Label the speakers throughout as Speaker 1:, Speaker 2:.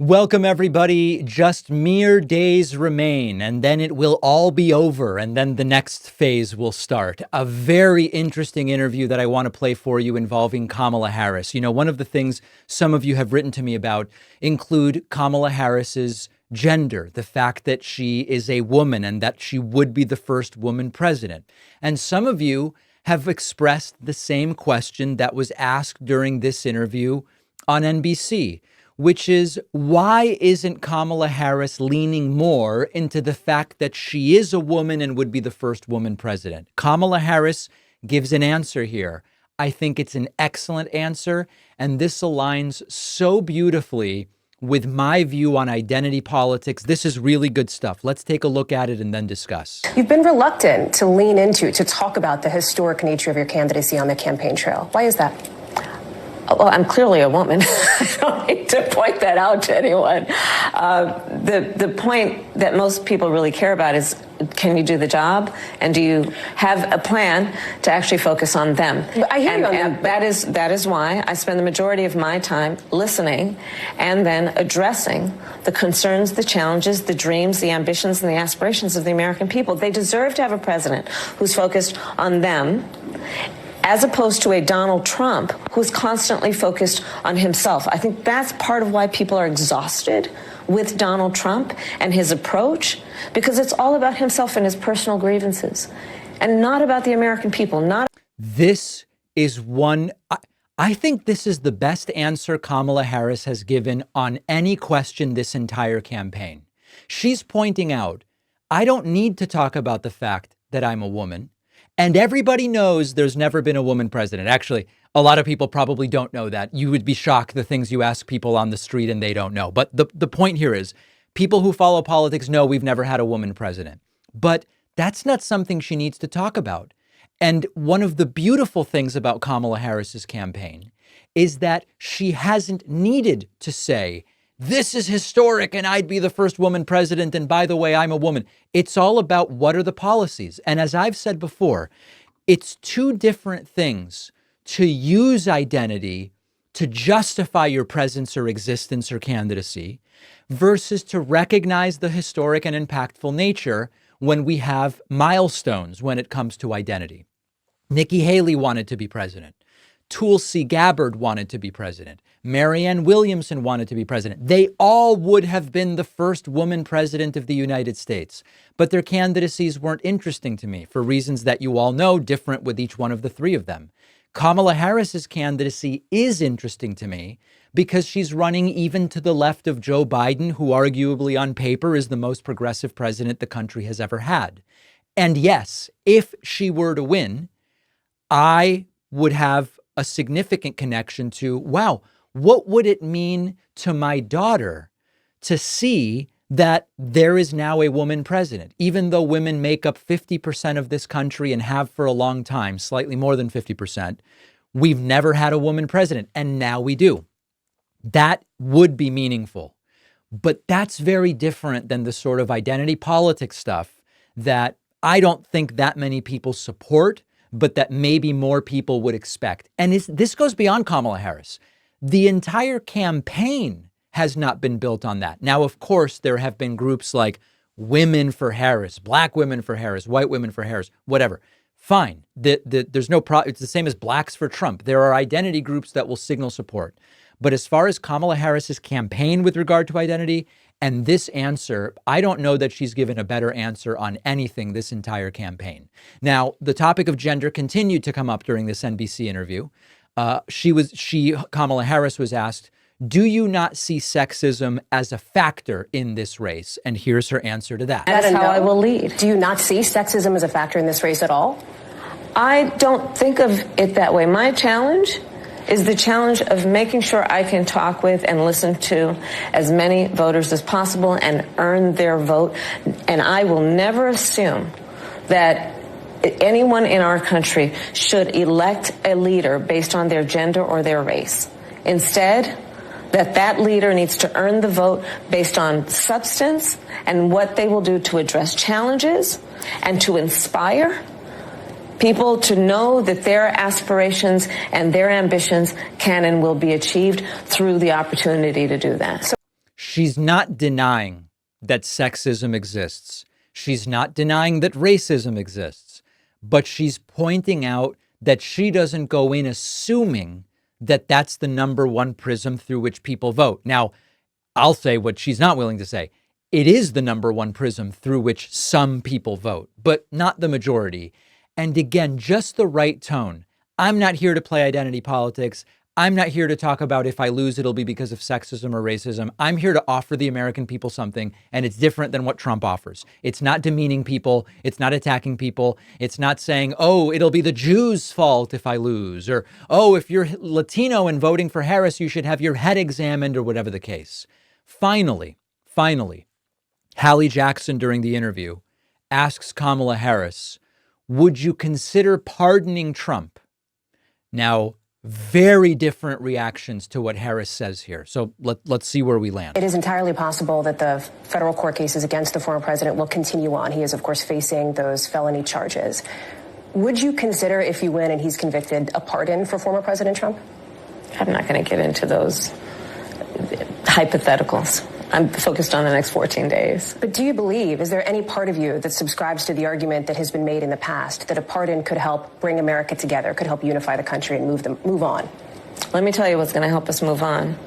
Speaker 1: Welcome, everybody. Just mere days remain, and then it will all be over, and then the next phase will start. A very interesting interview that I want to play for you involving Kamala Harris. You know, one of the things some of you have written to me about include Kamala Harris's gender, the fact that she is a woman and that she would be the first woman president. And some of you have expressed the same question that was asked during this interview on NBC, which is, why isn't Kamala Harris leaning more into the fact that she is a woman and would be the first woman president? Kamala Harris gives an answer here. I think it's an excellent answer, and this aligns so beautifully with my view on identity politics. This is really good stuff. Let's take a look at it and then discuss.
Speaker 2: You've been reluctant to lean into, to talk about the historic nature of your candidacy on the campaign trail. Why is that?
Speaker 3: Well, I'm clearly a woman. I don't need to point that out to anyone. The point that most people really care about is, can you do the job? And do you have a plan to actually focus on them?
Speaker 2: I hear you on that.
Speaker 3: That is why I spend the majority of my time listening and then addressing the concerns, the challenges, the dreams, the ambitions, and the aspirations of the American people. They deserve to have a president who's focused on them, as opposed to a Donald Trump who's constantly focused on himself. I think that's part of why people are exhausted with Donald Trump and his approach, because it's all about himself and his personal grievances and not about the American people.
Speaker 1: This is one, I think this is the best answer Kamala Harris has given on any question this entire campaign. She's pointing out, I don't need to talk about the fact that I'm a woman. And everybody knows there's never been a woman president. Actually, a lot of people probably don't know that. You would be shocked the things you ask people on the street and they don't know. But the point here is, people who follow politics know we've never had a woman president. But that's not something she needs to talk about. And one of the beautiful things about Kamala Harris's campaign is that she hasn't needed to say, this is historic and I'd be the first woman president, and by the way, I'm a woman. It's all about what are the policies. And as I've said before, it's two different things to use identity to justify your presence or existence or candidacy versus to recognize the historic and impactful nature when we have milestones when it comes to identity. Nikki Haley wanted to be president. Tulsi Gabbard wanted to be president. Marianne Williamson wanted to be president. They all would have been the first woman president of the United States, but their candidacies weren't interesting to me for reasons that you all know, different with each one of the three of them. Kamala Harris's candidacy is interesting to me because she's running even to the left of Joe Biden, who arguably on paper is the most progressive president the country has ever had. And yes, if she were to win, I would have a significant connection to, wow, what would it mean to my daughter to see that there is now a woman president? Even though women make up 50% of this country and have for a long time, slightly more than 50%, we've never had a woman president, and now we do. That would be meaningful. But that's very different than the sort of identity politics stuff that I don't think that many people support, but that maybe more people would expect. And this goes beyond Kamala Harris. The entire campaign has not been built on that. Now, of course, there have been groups like Women for Harris, Black Women for Harris, White Women for Harris, whatever. Fine. There's no problem. It's the same as Blacks for Trump. There are identity groups that will signal support. But as far as Kamala Harris's campaign with regard to identity and this answer, I don't know that she's given a better answer on anything this entire campaign. Now, the topic of gender continued to come up during this NBC interview. Kamala Harris was asked, do you not see sexism as a factor in this race? And here's her answer to that.
Speaker 3: That's how I will lead.
Speaker 2: Do you not see sexism as a factor in this race at all?
Speaker 3: I don't think of it that way. My challenge is the challenge of making sure I can talk with and listen to as many voters as possible and earn their vote. And I will never assume that anyone in our country should elect a leader based on their gender or their race. Instead, that leader needs to earn the vote based on substance and what they will do to address challenges and to inspire people to know that their aspirations and their ambitions can and will be achieved through the opportunity to do that.
Speaker 1: She's not denying that sexism exists. She's not denying that racism exists, but she's pointing out that she doesn't go in assuming that that's the number one prism through which people vote. Now, I'll say what she's not willing to say. It is the number one prism through which some people vote, but not the majority. And again, just the right tone. I'm not here to play identity politics. I'm not here to talk about if I lose, it'll be because of sexism or racism. I'm here to offer the American people something, and it's different than what Trump offers. It's not demeaning people. It's not attacking people. It's not saying, oh, it'll be the Jews' fault if I lose, or, oh, if you're Latino and voting for Harris, you should have your head examined, or whatever the case. Finally, Hallie Jackson during the interview asks Kamala Harris, would you consider pardoning Trump? Now, very different reactions to what Harris says here. So let's see where we land.
Speaker 2: It is entirely possible that the federal court cases against the former president will continue on. He is, of course, facing those felony charges. Would you consider, if you win and he's convicted, a pardon for former President Trump?
Speaker 3: I'm not going to get into those hypotheticals. I'm focused on the next 14 days.
Speaker 2: But do you believe, is there any part of you that subscribes to the argument that has been made in the past that a pardon could help bring America together, could help unify the country and move on?
Speaker 3: Let me tell you what's going to help us move on.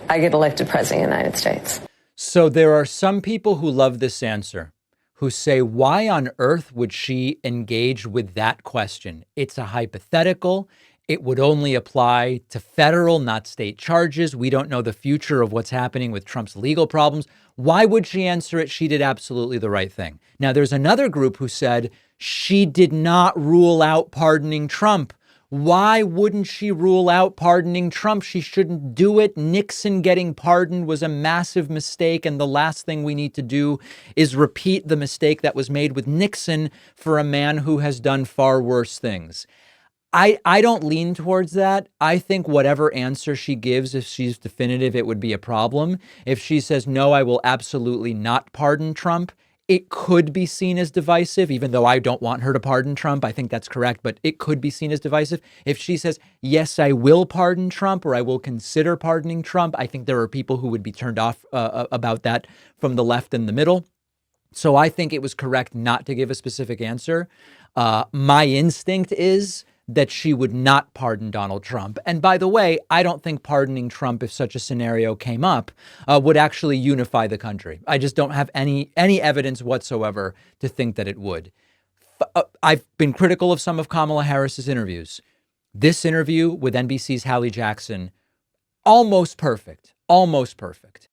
Speaker 3: I get elected president of the United States.
Speaker 1: So there are some people who love this answer, who say, why on earth would she engage with that question? It's a hypothetical. It would only apply to federal, not state charges. We don't know the future of what's happening with Trump's legal problems. Why would she answer it? She did absolutely the right thing. Now, there's another group who said she did not rule out pardoning Trump. Why wouldn't she rule out pardoning Trump? She shouldn't do it. Nixon getting pardoned was a massive mistake. And the last thing we need to do is repeat the mistake that was made with Nixon for a man who has done far worse things. I don't lean towards that. I think whatever answer she gives, if she's definitive, it would be a problem. If she says, no, I will absolutely not pardon Trump, it could be seen as divisive, even though I don't want her to pardon Trump. I think that's correct, but it could be seen as divisive. If she says, yes, I will pardon Trump, or I will consider pardoning Trump, I think there are people who would be turned off about that from the left and the middle. So I think it was correct not to give a specific answer. My instinct is that she would not pardon Donald Trump. And by the way, I don't think pardoning Trump, if such a scenario came up, would actually unify the country. I just don't have any evidence whatsoever to think that it would. I've been critical of some of Kamala Harris's interviews. This interview with NBC's Hallie Jackson, almost perfect, almost perfect.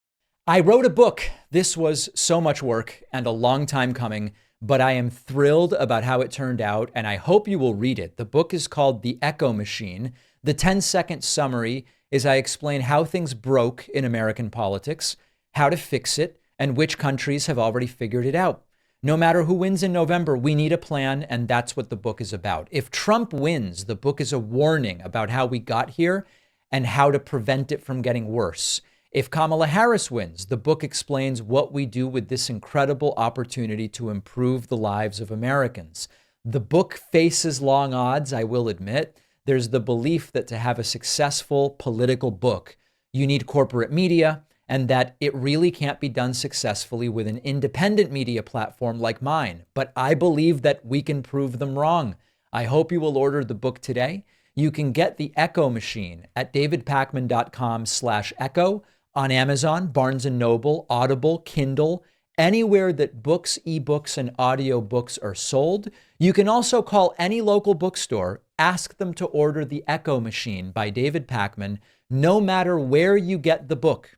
Speaker 1: I wrote a book. This was so much work and a long time coming, but I am thrilled about how it turned out, and I hope you will read it. The book is called The Echo Machine. The 10-second summary is I explain how things broke in American politics, how to fix it, and which countries have already figured it out. No matter who wins in November, we need a plan, and that's what the book is about. If Trump wins, the book is a warning about how we got here and how to prevent it from getting worse. If Kamala Harris wins, the book explains what we do with this incredible opportunity to improve the lives of Americans. The book faces long odds, I will admit. There's the belief that to have a successful political book, you need corporate media, and that it really can't be done successfully with an independent media platform like mine. But I believe that we can prove them wrong. I hope you will order the book today. You can get The Echo Machine at davidpakman.com/echo. on Amazon, Barnes & Noble, Audible, Kindle, anywhere that books, ebooks, and audiobooks are sold. You can also call any local bookstore, ask them to order The Echo Machine by David Pakman. No matter where you get the book,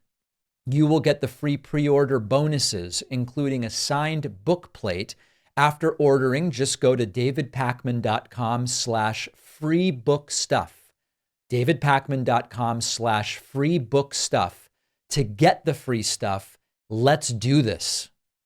Speaker 1: you will get the free pre-order bonuses, including a signed book plate. After ordering, just go to davidpakman.com/freebookstuff. davidpakman.com/freebookstuff. To get the free stuff. Let's do this.